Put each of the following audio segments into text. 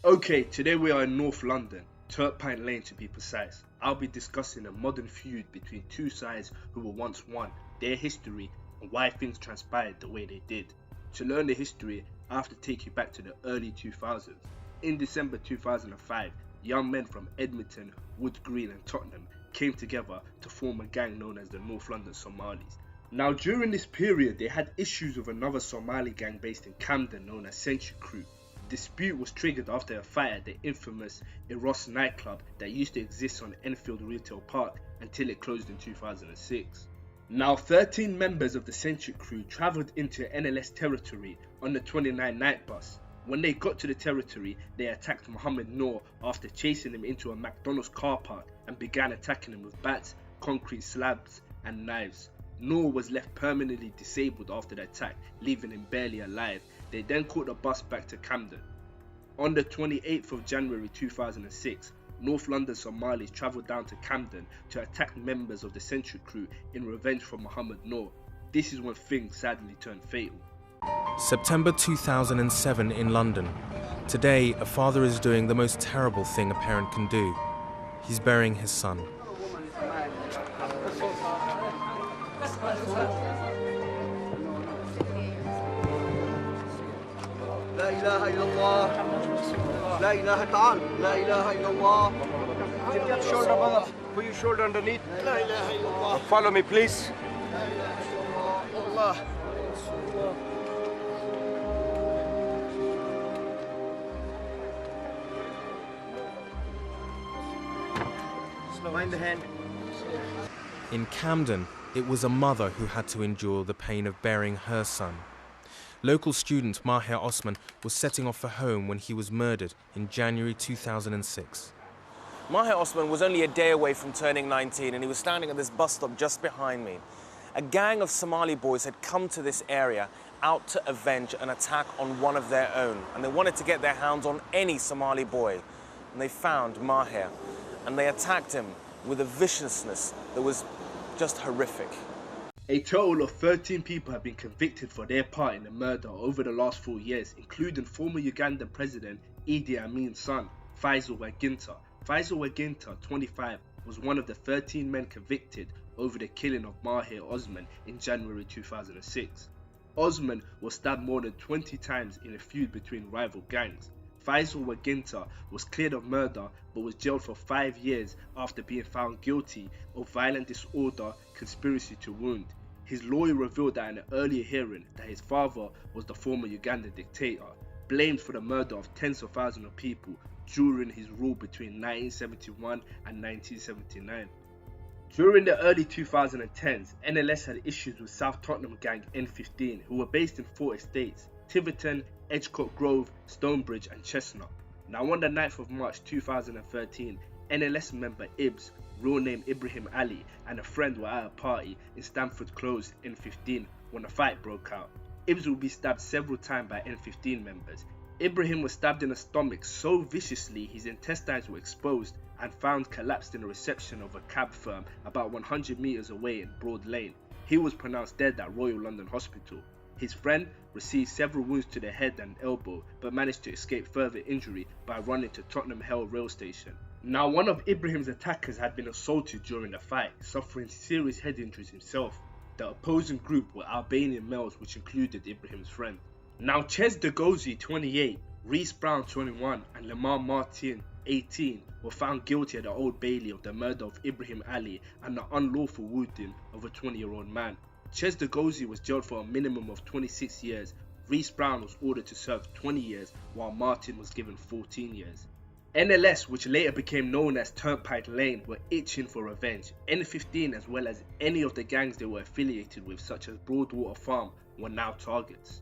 Okay, today we are in North London, Turpine Lane to be precise. I'll be discussing a modern feud between two sides who were once one, their history, and why things transpired the way they did. To learn the history, I have to take you back to the early 2000s. In December 2005, young men from Edmonton, Wood Green and Tottenham came together to form a gang known as the North London Somalis. Now during this period, they had issues with another Somali gang based in Camden known as Centric Crew. Dispute was triggered after a fight at the infamous Eros nightclub that used to exist on Enfield Retail Park until it closed in 2006. Now 13 members of the Centric Crew travelled into NLS territory on the 29 night bus. When they got to the territory, they attacked Mohammed Noor after chasing him into a McDonald's car park and began attacking him with bats, concrete slabs and knives. Noor was left permanently disabled after the attack, leaving him barely alive. They then caught the bus back to Camden. On the 28th of January 2006, North London Somalis travelled down to Camden to attack members of the Centric Crew in revenge for Mohammed Noor. This is when things sadly turned fatal. September 2007 in London. Today, a father is doing the most terrible thing a parent can do. He's burying his son. لا إله إلا الله لا إله تعال لا إله إلا الله Tip your shoulder brother, put your shoulder underneath. لا إله إلا الله. Follow me please. لا إله إلا الله. Mind the hand. In Camden, it was a mother who had to endure the pain of burying her son. Local student Mahir Osman was setting off for home when he was murdered in January 2006. Mahir Osman was only a day away from turning 19 and he was standing at this bus stop just behind me. A gang of Somali boys had come to this area out to avenge an attack on one of their own, and they wanted to get their hands on any Somali boy. And they found Mahir and they attacked him with a viciousness that was just horrific. A total of 13 people have been convicted for their part in the murder over the last 4 years, including former Ugandan President Idi Amin's son, Faisal Waginta. Faisal Waginta, 25, was one of the 13 men convicted over the killing of Mahir Osman in January 2006. Osman was stabbed more than 20 times in a feud between rival gangs. Faisal Waginta was cleared of murder but was jailed for 5 years after being found guilty of violent disorder, conspiracy to wound. His lawyer revealed that in an earlier hearing that his father was the former Ugandan dictator, blamed for the murder of tens of thousands of people during his rule between 1971 and 1979. During the early 2010s, NLS had issues with South Tottenham gang N15, who were based in 4 estates: Tiverton, Edgecote Grove, Stonebridge and Chestnut. Now on the 9th of March 2013, NLS member Ibs, real name Ibrahim Ali, and a friend were at a party in Stamford Close, N15, when a fight broke out. Ibs would be stabbed several times by N15 members. Ibrahim was stabbed in the stomach so viciously his intestines were exposed and found collapsed in the reception of a cab firm about 100 meters away in Broad Lane. He was pronounced dead at Royal London Hospital. His friend received several wounds to the head and elbow but managed to escape further injury by running to Tottenham Hale rail station. Now one of Ibrahim's attackers had been assaulted during the fight, suffering serious head injuries himself. The opposing group were Albanian males which included Ibrahim's friend. Now Ches Dezzie, 28, Reese Brown, 21 and Lamar Martin, 18 were found guilty at the Old Bailey of the murder of Ibrahim Ali and the unlawful wounding of a 20-year-old man. Ches Dezzie was jailed for a minimum of 26 years. Reese Brown was ordered to serve 20 years while Martin was given 14 years. NLS, which later became known as Turnpike Lane, were itching for revenge. N15 as well as any of the gangs they were affiliated with such as Broadwater Farm were now targets.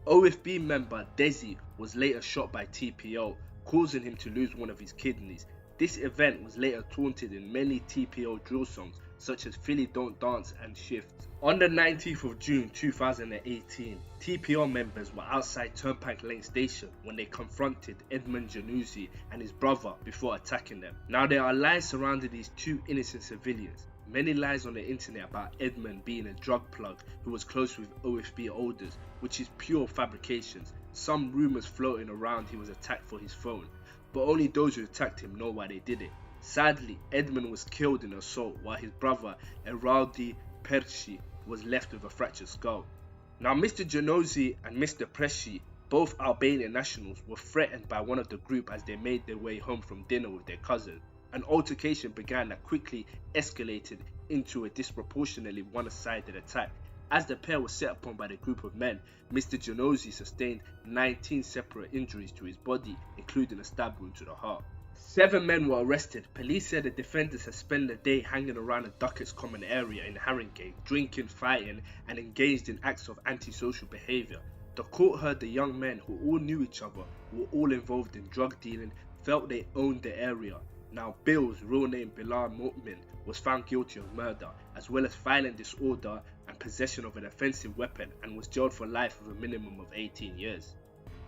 OFB member Dezzie was later shot by TPO, causing him to lose one of his kidneys. This event was later taunted in many TPO drill songs such as Philly Don't Dance and Shift. On the 19th of June 2018, TPO members were outside Turnpike Lane Station when they confronted Edmond and his brother before attacking them. Now there are lies surrounding these two innocent civilians. Many lies on the internet about Edmond being a drug plug who was close with OFB holders, which is pure fabrications. some rumours floating around he was attacked for his phone, but only those who attacked him know why they did it. Sadly, Edmond was killed in an assault while his brother Eraldi Pershi was left with a fractured skull. Now Mr. Genozi and Mr. Presci, both Albanian nationals, were threatened by one of the group as they made their way home from dinner with their cousin. An altercation began that quickly escalated into a disproportionately one-sided attack. As the pair was set upon by the group of men, Mr. Genozi sustained 19 separate injuries to his body, including a stab wound to the heart. 7 men were arrested. Police said the defenders had spent the day hanging around the Ducats Common area in Haringey, drinking, fighting, and engaged in acts of antisocial behaviour. The court heard the young men, who all knew each other, were all involved in drug dealing, felt they owned the area. Now Bill's real name Bilal Mu'min was found guilty of murder, as well as violent disorder and possession of an offensive weapon, and was jailed for life with a minimum of 18 years.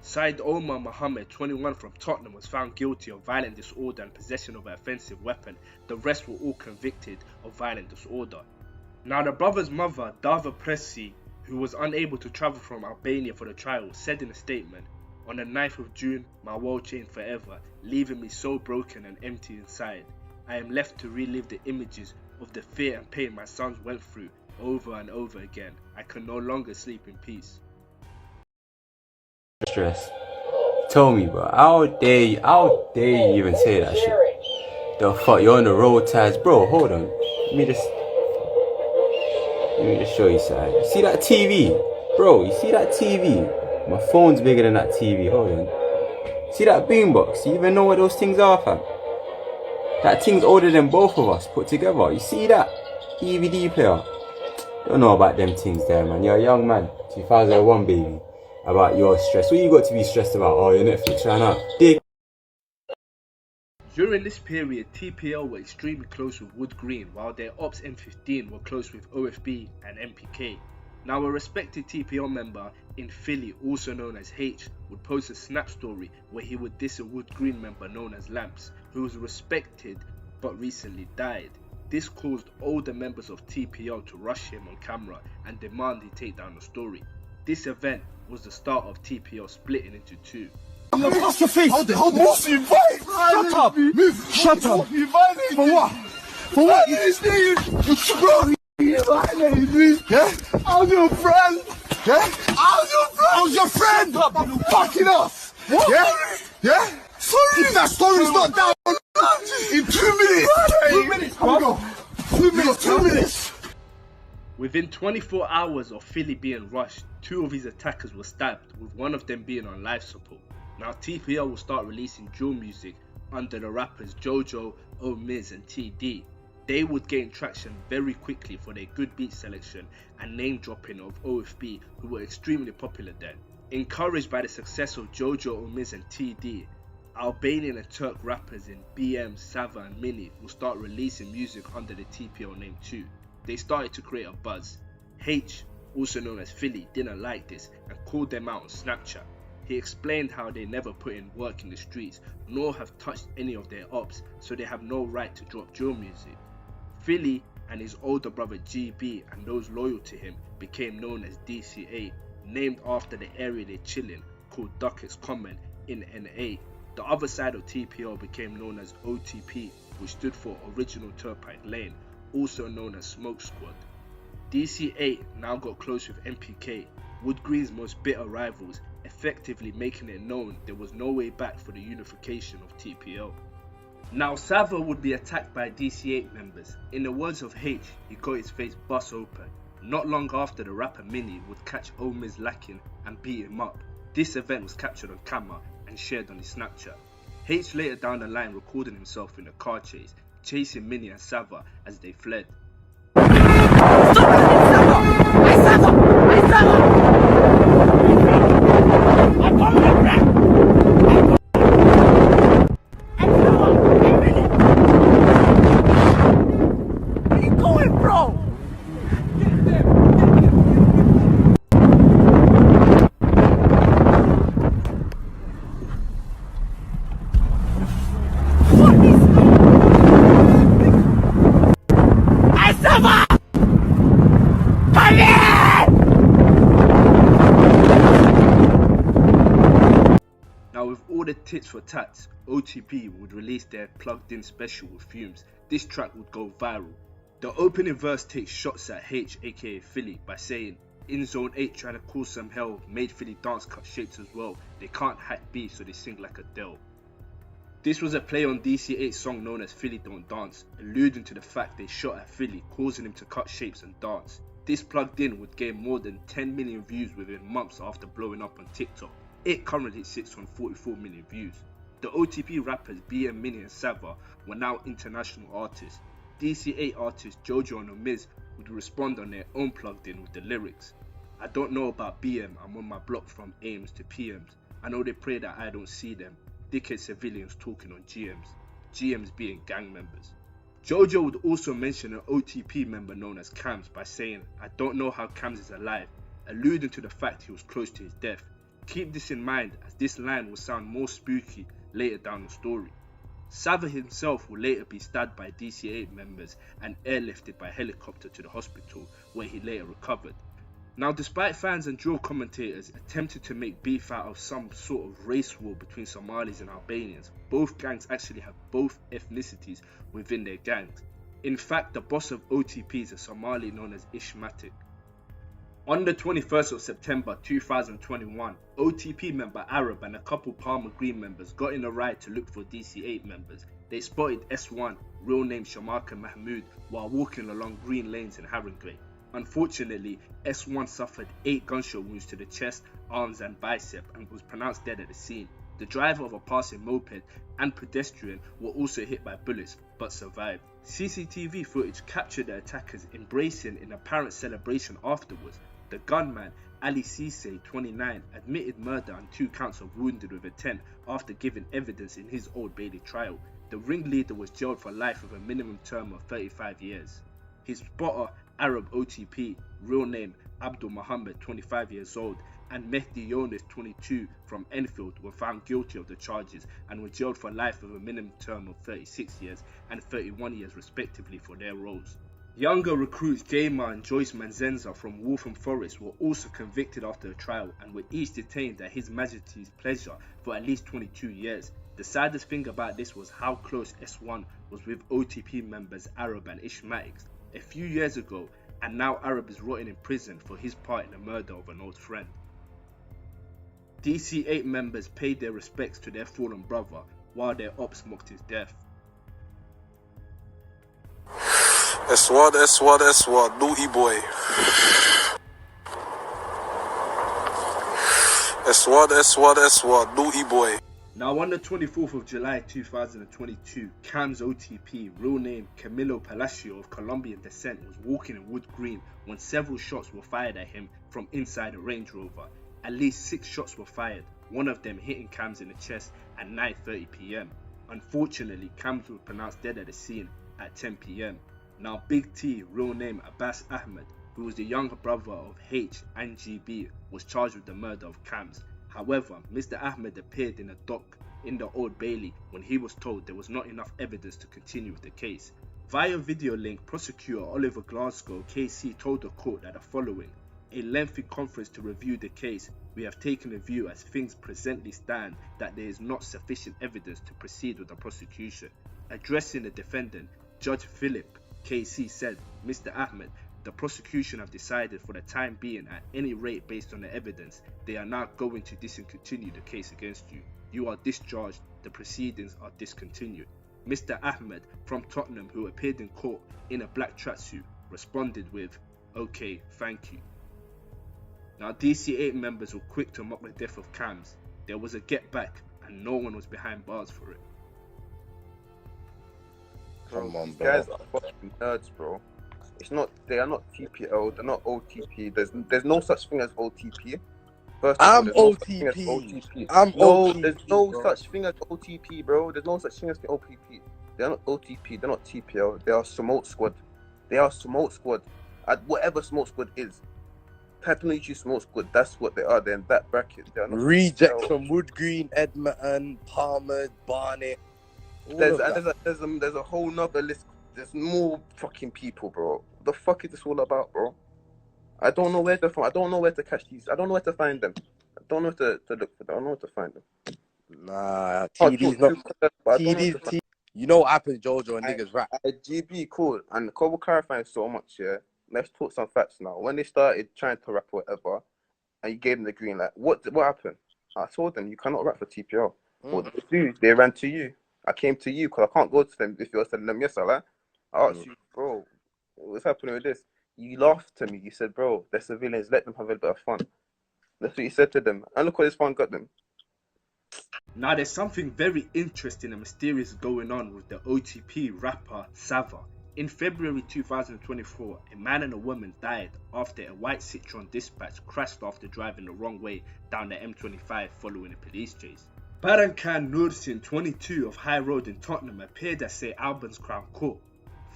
Said Omar Mohammed, 21, from Tottenham, was found guilty of violent disorder and possession of an offensive weapon. The rest were all convicted of violent disorder. Now the brother's mother, Dava Pressi, who was unable to travel from Albania for the trial, said in a statement, "On the 9th of June, my world changed forever, leaving me so broken and empty inside. I am left to relive the images of the fear and pain my sons went through over and over again. I can no longer sleep in peace." Stress. Tell me, bro. How dare you even say that shit? The fuck, you're on the road ties, bro. Hold on. Let me just show you something. You see that TV, bro? You see that TV? My phone's bigger than that TV. Hold on. See that boombox? You even know what those things are, fam? That thing's older than both of us put together. You see that DVD player? Don't know about them things there, man. You're a young man. 2001, baby. About your stress. What you got to be stressed about? Oh, your Netflix ran out. Dick. During this period, TPL were extremely close with Wood Green, while their Ops M15 were close with OFB and MPK. Now, a respected TPL member in Philly, also known as H, would post a snap story where he would diss a Wood Green member known as Lamps, who was respected but recently died. This caused older members of TPL to rush him on camera and demand he take down the story. This event was the start of TPL splitting into two. What's your face? Hold it. Shut up. Shut up. For what? For what? Bro, you violated me. Yeah? I was your friend. Yeah? I was your friend. Fucking us. What? Yeah? Yeah? Sorry. If that story's not down in 2 minutes. 2 minutes. Go. 2 minutes. 2 minutes. Within 24 hours of Philly being rushed, 2 of his attackers were stabbed, with one of them being on life support. Now TPL will start releasing drill music under the rappers Jojo, Miz and TD. They would gain traction very quickly for their good beat selection and name dropping of OFB, who were extremely popular then. Encouraged by the success of Jojo, Miz and TD, Albanian and Turk rappers in BM, Sava and Mini will start releasing music under the TPL name too. They started to create a buzz. H, also known as Philly, didn't like this and called them out on Snapchat. He explained how they never put in work in the streets, nor have touched any of their ops, so they have no right to drop drill music. Philly and his older brother GB and those loyal to him became known as DC8, named after the area they chill in, called Ducats Common in NA. The other side of TPL became known as OTP, which stood for Original Turnpike Lane, also known as Smoke Squad. DC8 now got close with MPK, Wood Green's most bitter rivals, effectively making it known there was no way back for the unification of TPL. Now Sava would be attacked by DC8 members. In the words of H, he got his face bust open. Not long after, the rapper Mini would catch Omiz lacking and beat him up. This event was captured on camera and shared on his Snapchat. H later down the line recorded himself in a car chase, chasing Mini and Sava as they fled. Tits for Tats, OTP would release their Plugged In special with Fumes. This track would go viral. The opening verse takes shots at H, aka Philly, by saying, "In Zone 8 trying to cause some hell, made Philly dance cut shapes as well. They can't hack beef so they sing like Adele." This was a play on DC8's song known as Philly Don't Dance, alluding to the fact they shot at Philly, causing him to cut shapes and dance. This Plugged In would gain more than 10 million views within months after blowing up on TikTok. It currently sits on 44 million views. The OTP rappers BM, Mini and Sava were now international artists. DC8 artists Jojo and Miz would respond on their own Plugged In with the lyrics. "I don't know about BM, I'm on my block from AIMs to PMs. I know they pray that I don't see them. Dickhead civilians talking on GMs. GMs being gang members." Jojo would also mention an OTP member known as Camz by saying, "I don't know how Camz is alive," alluding to the fact he was close to his death. Keep this in mind as this line will sound more spooky later down the story. Sava himself will later be stabbed by DC8 members and airlifted by helicopter to the hospital where he later recovered. Now, despite fans and drill commentators attempting to make beef out of some sort of race war between Somalis and Albanians, both gangs actually have both ethnicities within their gangs. In fact, the boss of OTP is a Somali known as Ishmatik. On the 21st of September 2021, OTP member Arab and a couple Palmer Green members got in a ride to look for DC8 members. They spotted S1, real name Shamaka Mahmood, while walking along green lanes in Haringey. Unfortunately, S1 suffered 8 gunshot wounds to the chest, arms and bicep and was pronounced dead at the scene. The driver of a passing moped and pedestrian were also hit by bullets but survived. CCTV footage captured the attackers embracing in apparent celebration afterwards. The gunman, Ali Cisse, 29, admitted murder and 2 counts of wounded with intent after giving evidence in his Old Bailey trial. The ringleader was jailed for life with a minimum term of 35 years. His spotter, Arab OTP, real name Abdul Muhammad, 25 years old, and Mehdi Yonis, 22, from Enfield, were found guilty of the charges and were jailed for life with a minimum term of 36 years and 31 years respectively for their roles. Younger recruits Jayma and Joyce Manzenza from Waltham Forest were also convicted after the trial and were each detained at His Majesty's pleasure for at least 22 years. The saddest thing about this was how close S1 was with OTP members Arab and Ishmaelics a few years ago, and now Arab is rotting in prison for his part in the murder of an old friend. DC8 members paid their respects to their fallen brother while their ops mocked his death. S1, Naughty boy. S1, Naughty boy. Now, on the 24th of July 2022, Camz OTP, real name Camilo Palacio of Colombian descent, was walking in Wood Green when several shots were fired at him from inside a Range Rover. At least 6 shots were fired, one of them hitting Camz in the chest at 9:30 PM. Unfortunately, Camz was pronounced dead at the scene at 10 PM. Now, Big T, real name Abbas Ahmed, who was the younger brother of H and GB, was charged with the murder of Camz. However, Mr. Ahmed appeared in a dock in the Old Bailey when he was told there was not enough evidence to continue with the case. Via video link, prosecutor Oliver Glasgow KC told the court that the following: "A lengthy conference to review the case, we have taken a view as things presently stand that there is not sufficient evidence to proceed with the prosecution." Addressing the defendant, Judge Philip KC said, "Mr. Ahmed, the prosecution have decided for the time being, at any rate based on the evidence, they are now going to discontinue the case against you. You are discharged, the proceedings are discontinued." Mr. Ahmed from Tottenham, who appeared in court in a black tracksuit, responded with, "Okay, thank you." Now, DC8 members were quick to mock the death of Camz. There was a get back and no one was behind bars for it. Come on, bro. These guys are fucking nerds, bro. It's not. They are not TPL. They're not OTP. There's no such thing as OTP. First of all, I'm OTP. I'm OTP. There's no bro. such thing as OTP, bro. There's no such thing as the OTP. They're not OTP. They're not TPL. They are Smoke Squad. They are Smoke Squad. At whatever Smoke Squad is. Type in YouTube Smoke Squad. That's what they are. They're in that bracket. They are not Rejects TPL. from Wood Green, Edmond, Palmer, Barnet. There's a whole nother list. There's more fucking people, bro. What the fuck is this all about, bro? I don't know where to find. I don't know where to catch these. I don't know where to find them. I don't know where to look for them. I don't know where to find them. Nah, Can't TD's talk not. too much, but I don't want to. You know what happens, Jojo, and niggas rap. GB, cool. And Cobble clarifying so much, yeah. Let's talk some facts now. When they started trying to rap or whatever, and you gave them the green light, what happened? I told them you cannot rap for TPL. What did they do? They ran to you. I came to you because I can't go to them if you're telling them yes, I asked you, bro, what's happening with this? You laughed to me. You said, bro, they're civilians. Let them have a bit of fun. That's what you said to them. And look what this fun got them. Now there's something very interesting and mysterious going on with the OTP rapper Sava. In February 2024, a man and a woman died after a white Citroen Dispatch crashed after driving the wrong way down the M25 following a police chase. Barankan Nursin, 22, of High Road in Tottenham, appeared at St Albans Crown Court.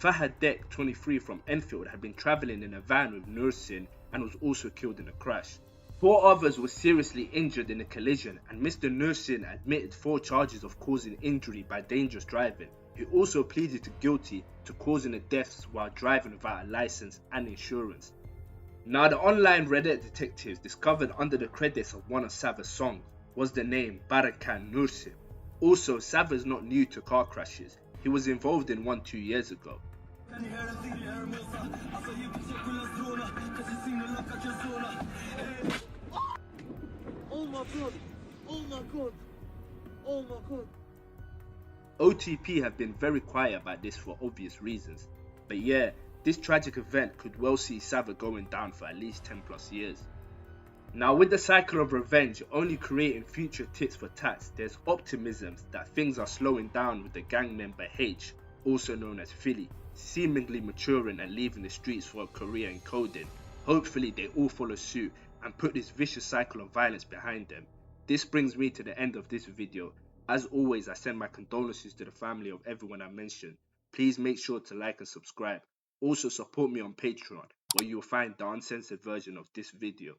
Fahad Dek, 23, from Enfield, had been travelling in a van with Nursin and was also killed in a crash. 4 others were seriously injured in the collision, and Mr. Nursin admitted 4 charges of causing injury by dangerous driving. He also pleaded guilty to causing the deaths while driving without a license and insurance. Now the online Reddit detectives discovered under the credits of one of Sava's songs was the name Barankan Nursin. Also, Sava is not new to car crashes. He was involved in one 2 years ago. Oh my god! Oh my god! Oh my god! OTP have been very quiet about this for obvious reasons. But yeah, this tragic event could well see Sava going down for at least 10 plus years. Now with the cycle of revenge only creating future tits for tats, there's optimism that things are slowing down with the gang member H, also known as Philly, seemingly maturing and leaving the streets for a career in coding. Hopefully they all follow suit and put this vicious cycle of violence behind them. This brings me to the end of this video. As always, I send my condolences to the family of everyone I mentioned. Please make sure to like and subscribe. Also support me on Patreon, where you will find the uncensored version of this video.